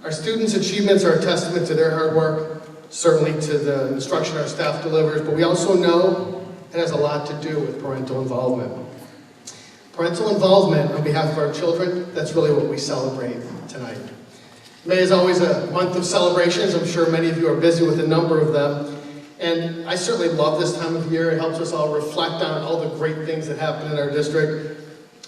Our students' achievements are a testament to their hard work, certainly to the instruction our staff delivers, but we also know it has a lot to do with parental involvement. Parental involvement on behalf of our children, that's really what we celebrate tonight. May is always a month of celebrations. I'm sure many of you are busy with a number of them. And I certainly love this time of year. It helps us all reflect on all the great things that happen in our district.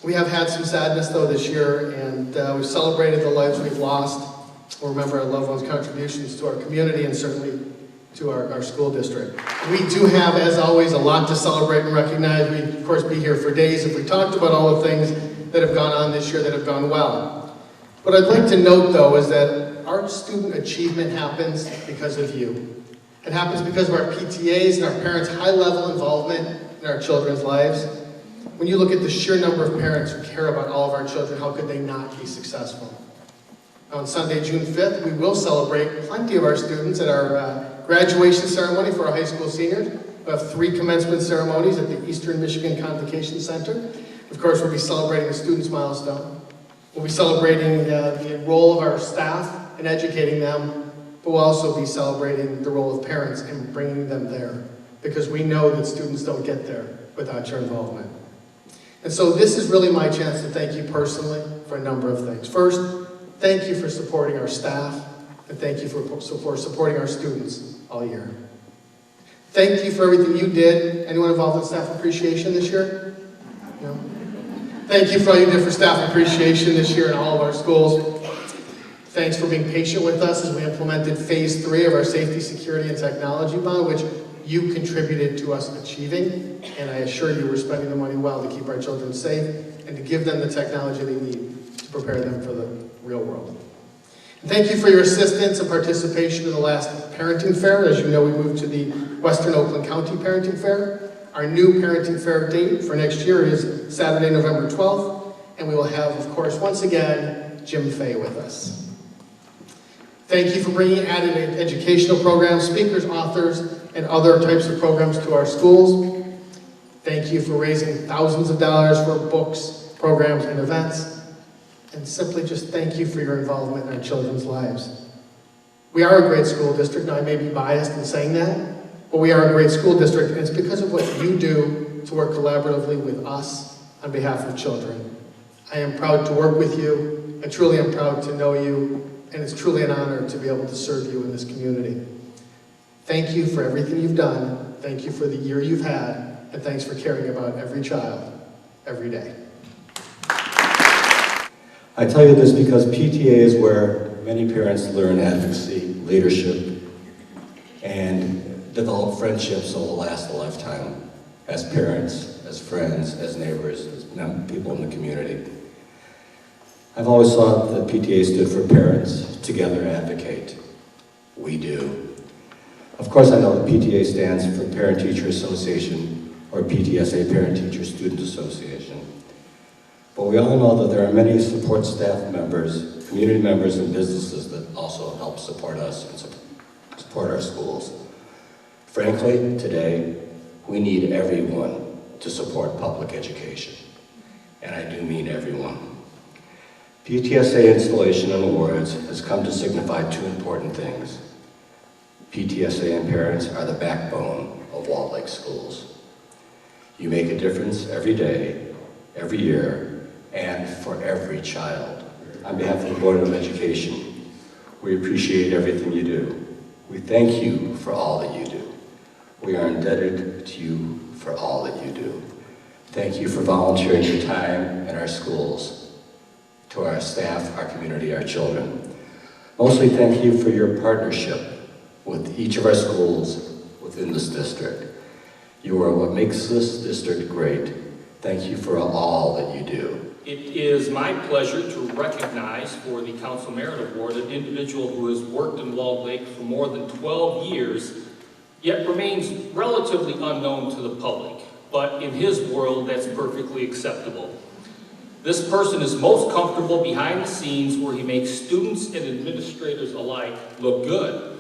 We have had some sadness though this year, and we've celebrated the lives we've lost. We'll remember our loved ones' contributions to our community and certainly to our school district. We do have, as always, a lot to celebrate and recognize. We'd, of course, be here for days if we talked about all the things that have gone on this year that have gone well. What I'd like to note, though, is that our student achievement happens because of you. It happens because of our PTAs and our parents' high-level involvement in our children's lives. When you look at the sheer number of parents who care about all of our children, how could they not be successful? On Sunday, June 5th, we will celebrate plenty of our students at our graduation ceremony for our high school seniors. We have 3 commencement ceremonies at the Eastern Michigan Convocation Center. Of course, we'll be celebrating the students' milestone. We'll be celebrating the role of our staff in educating them, but we'll also be celebrating the role of parents in bringing them there, because we know that students don't get there without your involvement. And so this is really my chance to thank you personally for a number of things. First, thank you for supporting our staff, and thank you for supporting our students all year. Thank you for everything you did. Anyone involved in staff appreciation this year? No? Thank you for all you did for staff appreciation this year in all of our schools. Thanks for being patient with us as we implemented phase 3 of our safety, security, and technology bond, which you contributed to us achieving. And I assure you we're spending the money well to keep our children safe and to give them the technology they need to prepare them for the real world. And thank you for your assistance and participation in the last parenting fair. As you know, we moved to the Western Oakland County Parenting Fair. Our new parenting fair date for next year is Saturday, November 12th, and we will have, of course, once again, Jim Fay with us. Thank you for bringing added educational programs, speakers, authors, and other types of programs to our schools. Thank you for raising thousands of dollars for books, programs, and events. And simply just thank you for your involvement in our children's lives. We are a great school district. Now, I may be biased in saying that, but we are a great school district, and it's because of what you do to work collaboratively with us on behalf of children. I am proud to work with you. I truly am proud to know you, and it's truly an honor to be able to serve you in this community. Thank you for everything you've done. Thank you for the year you've had, and thanks for caring about every child, every day. I tell you this because PTA is where many parents learn advocacy, leadership, and develop friendships that will last a lifetime as parents, as friends, as neighbors, as people in the community. I've always thought that PTA stood for parents, together advocate. We do. Of course, I know that PTA stands for Parent-Teacher Association, or PTSA, Parent-Teacher Student Association. But we all know that there are many support staff members, community members, and businesses that also help support us and support our schools. Frankly, today, we need everyone to support public education. And I do mean everyone. PTSA installation and awards has come to signify 2 important things. PTSA and parents are the backbone of Walled Lake schools. You make a difference every day, every year, and for every child. On behalf of the Board of Education, we appreciate everything you do. We thank you for all that you do. We are indebted to you for all that you do. Thank you for volunteering your time in our schools, to our staff, our community, our children. Mostly thank you for your partnership with each of our schools within this district. You are what makes this district great. Thank you for all that you do. It is my pleasure to recognize for the Council Merit Award an individual who has worked in Walled Lake for more than 12 years, yet remains relatively unknown to the public. But in his world, that's perfectly acceptable. This person is most comfortable behind the scenes where he makes students and administrators alike look good.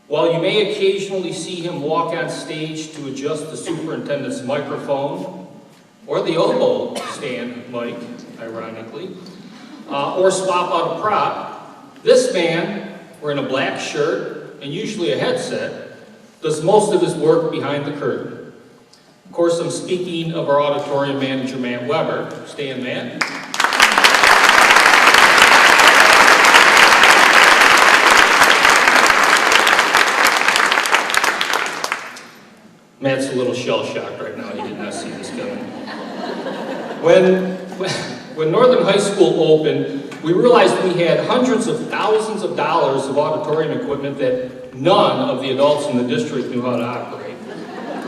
While you may occasionally see him walk on stage to adjust the superintendent's microphone, or the oboe stand mic, ironically, or swap out a prop, This man, wearing a black shirt and usually a headset, does most of his work behind the curtain. Of course, I'm speaking of our auditorium manager, Matt Weber. Stand, Matt. Matt's a little shell-shocked right now. He did not see this coming. When Northern High School opened, we realized we had hundreds of thousands of dollars of auditorium equipment that none of the adults in the district knew how to operate.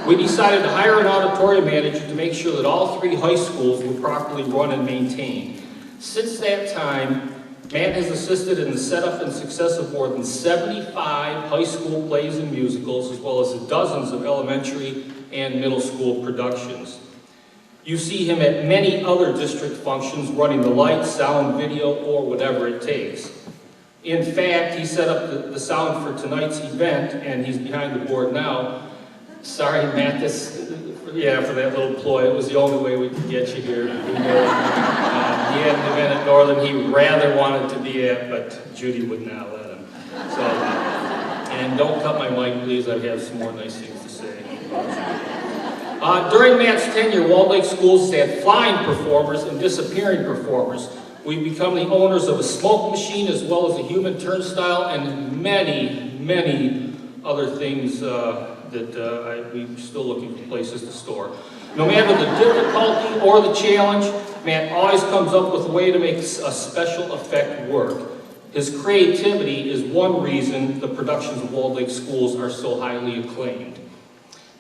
We decided to hire an auditorium manager to make sure that all 3 high schools were properly run and maintained. Since that time, Matt has assisted in the setup and success of more than 75 high school plays and musicals, as well as dozens of elementary and middle school productions. You see him at many other district functions running the lights, sound, video, or whatever it takes. In fact, he set up the sound for tonight's event, and he's behind the board now. Sorry, Matt, for that little ploy. It was the only way we could get you here. He had an event at Northern he rather wanted to be at, but Judy would not let him. So, and don't cut my mic, please. I have some more nice things to say. During Matt's tenure, Walled Lake Schools has had flying performers and disappearing performers. We've become the owners of a smoke machine as well as a human turnstile and many, many other things we're still looking for places to store. No matter the difficulty or the challenge, Matt always comes up with a way to make a special effect work. His creativity is one reason the productions of Walled Lake Schools are so highly acclaimed.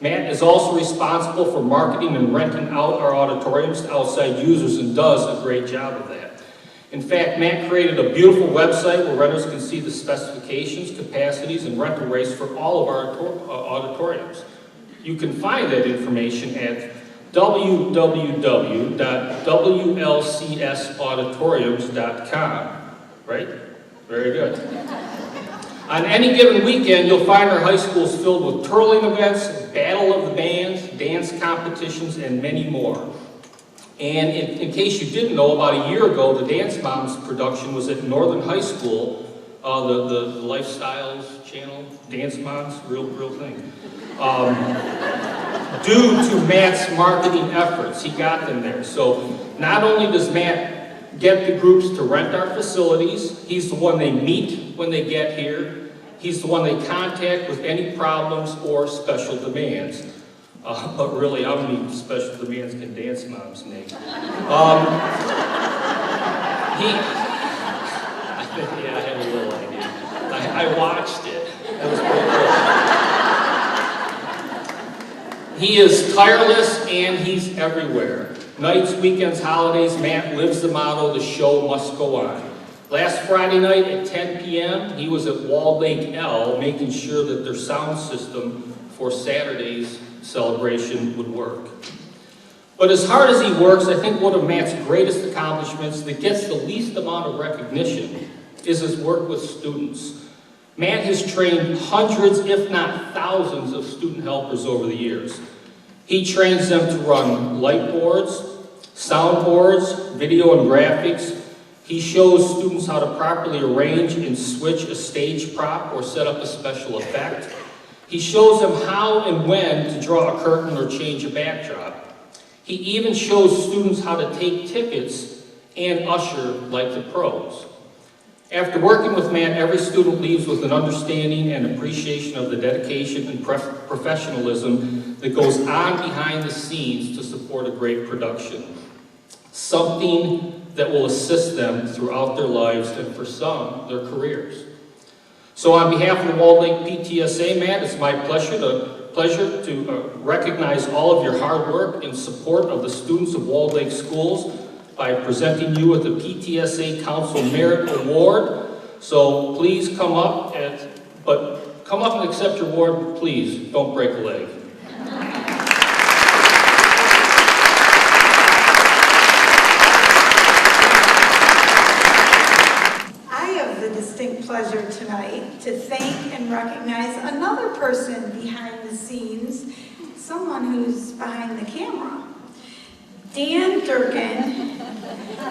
Matt is also responsible for marketing and renting out our auditoriums to outside users and does a great job of that. In fact, Matt created a beautiful website where renters can see the specifications, capacities, and rental rates for all of our auditoriums. You can find that information at www.wlcsauditoriums.com. Right? Very good. On any given weekend, you'll find our high schools filled with twirling events, battle of the bands, dance competitions, and many more. And in case you didn't know, about a year ago, the Dance Moms production was at Northern High School, the Lifestyles channel, Dance Moms, real thing. Due to Matt's marketing efforts, he got them there. So not only does Matt get the groups to rent our facilities, he's the one they meet when they get here. He's the one they contact with any problems or special demands. But really, how many special demands can Dance Moms make? I had a little idea. I watched it. That was pretty cool. He is tireless and he's everywhere. Nights, weekends, holidays, Matt lives the motto, the show must go on. Last Friday night at 10 p.m., he was at Walled Lake L, making sure that their sound system for Saturday's celebration would work. But as hard as he works, I think one of Matt's greatest accomplishments that gets the least amount of recognition is his work with students. Matt has trained hundreds, if not thousands, of student helpers over the years. He trains them to run light boards, sound boards, video and graphics. He shows students how to properly arrange and switch a stage prop or set up a special effect. He shows them how and when to draw a curtain or change a backdrop. He even shows students how to take tickets and usher like the pros. After working with Matt, every student leaves with an understanding and appreciation of the dedication and professionalism that goes on behind the scenes to support a great production. Something that will assist them throughout their lives and for some, their careers. So on behalf of the Walled Lake PTSA, Matt, it's my pleasure to recognize all of your hard work in support of the students of Walled Lake Schools by presenting you with the PTSA Council Merit Award. So please come up and accept your award, please. Don't break a leg. Pleasure tonight to thank and recognize another person behind the scenes, someone who's behind the camera. Dan Durkin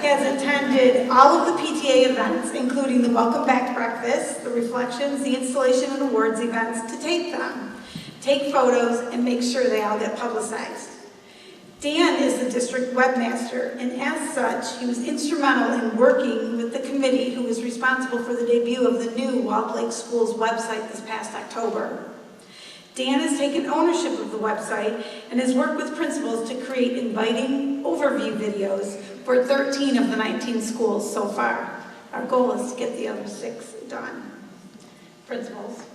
has attended all of the PTA events, including the Welcome Back breakfast, the reflections, the installation and awards events, to tape them, take photos, and make sure they all get publicized. Dan is the district webmaster, and as such, he was instrumental in working with the committee who was responsible for the debut of the new Walled Lake Schools website this past October. Dan has taken ownership of the website and has worked with principals to create inviting overview videos for 13 of the 19 schools so far. Our goal is to get the other 6 done. Principals.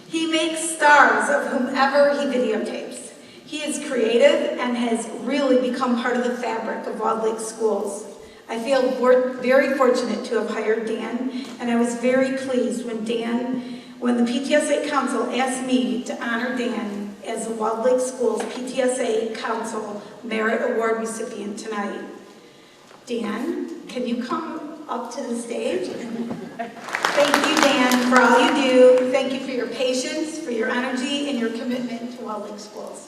He makes stars of whomever he videotapes. He is creative and has really become part of the fabric of Walled Lake Schools. I feel very fortunate to have hired Dan, and I was very pleased when the PTSA Council asked me to honor Dan as the Walled Lake Schools PTSA Council Merit Award recipient tonight. Dan, can you come up to the stage? Thank you, Dan, for all you do. Thank you for your patience, for your energy, and your commitment to Walled Lake Schools.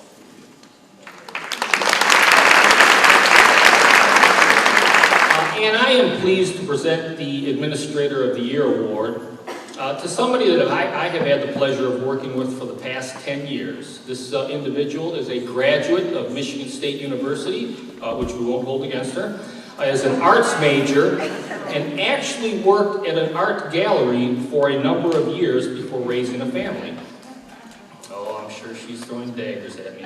And I am pleased to present the Administrator of the Year Award to somebody that I have had the pleasure of working with for the past 10 years. This individual is a graduate of Michigan State University, which we won't hold against her, as an arts major, and actually worked at an art gallery for a number of years before raising a family. Oh, I'm sure she's throwing daggers at me.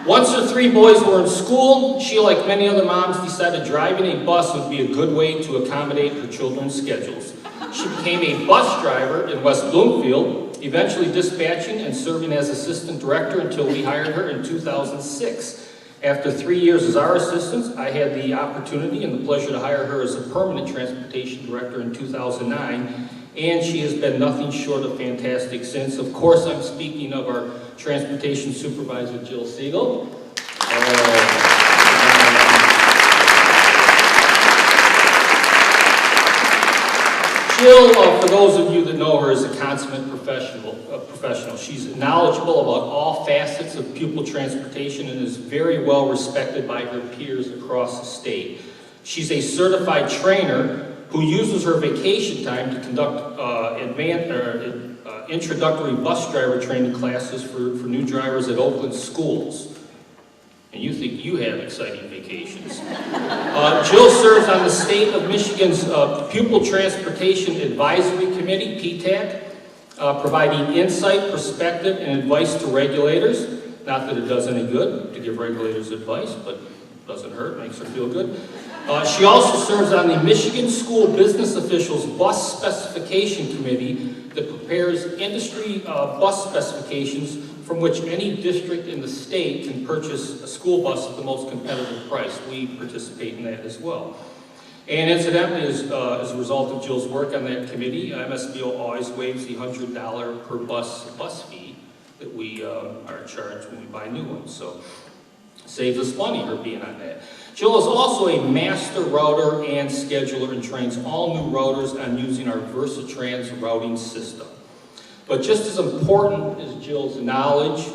Once her 3 boys were in school, she, like many other moms, decided driving a bus would be a good way to accommodate her children's schedules. She became a bus driver in West Bloomfield, eventually dispatching and serving as assistant director until we hired her in 2006. After 3 years as our assistant, I had the opportunity and the pleasure to hire her as a permanent transportation director in 2009, and she has been nothing short of fantastic since. Of course, I'm speaking of our transportation supervisor, Jill Siegel. Jill, for those of you that know her, is a consummate professional. She's knowledgeable about all facets of pupil transportation and is very well respected by her peers across the state. She's a certified trainer who uses her vacation time to conduct introductory bus driver training classes for new drivers at Oakland schools. And you think you have exciting vacations. Jill serves on the state of Michigan's Pupil Transportation Advisory Committee, PTAC, providing insight, perspective, and advice to regulators. Not that it does any good to give regulators advice, but it doesn't hurt, makes her feel good. She also serves on the Michigan School Business Officials Bus Specification Committee that prepares industry bus specifications from which any district in the state can purchase a school bus at the most competitive price. We participate in that as well. And incidentally, as a result of Jill's work on that committee, MSBO always waives the $100 per bus fee that we are charged when we buy new ones. So saves us money, her being on that. Jill is also a master router and scheduler and trains all new routers on using our VersaTrans routing system. But just as important as Jill's knowledge,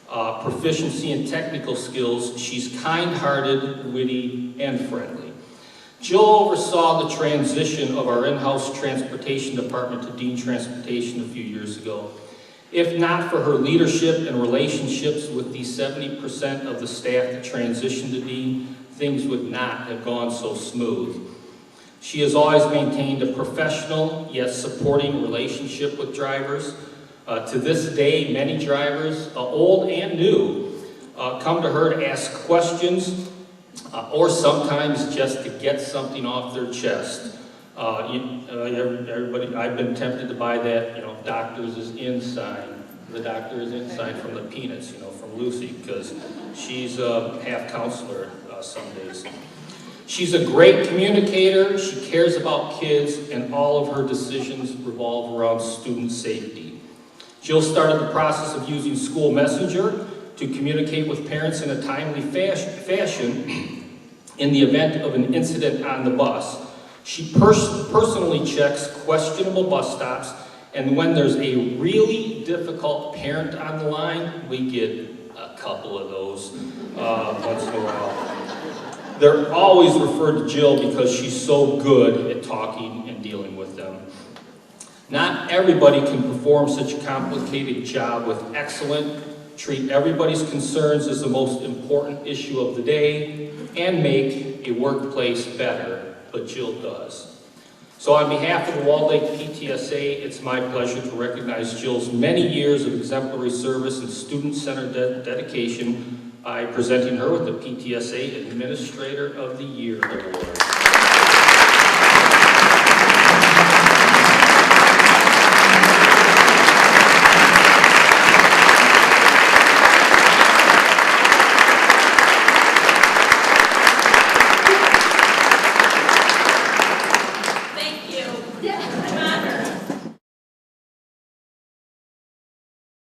proficiency, and technical skills, she's kind-hearted, witty, and friendly. Jill oversaw the transition of our in-house transportation department to Dean Transportation a few years ago. If not for her leadership and relationships with the 70% of the staff that transitioned to Dean, things would not have gone so smooth. She has always maintained a professional yet supporting relationship with drivers. To this day, many drivers, old and new, come to her to ask questions or sometimes just to get something off their chest. Everybody, I've been tempted to buy that, doctors is in sign. The doctor is in sign from the Peanuts, from Lucy, because she's half counselor some days. She's a great communicator, she cares about kids, and all of her decisions revolve around student safety. Jill started the process of using School Messenger to communicate with parents in a timely fashion in the event of an incident on the bus. She personally checks questionable bus stops And when there's a really difficult parent on the line, we get a couple of those once in a while. They're always referred to Jill because she's so good at talking and dealing with them. Not everybody can perform such a complicated job with excellence, treat everybody's concerns as the most important issue of the day, and make a workplace better, but Jill does. So on behalf of the Walled Lake PTSA, it's my pleasure to recognize Jill's many years of exemplary service and student-centered dedication by presenting her with the PTSA Administrator of the Year Award.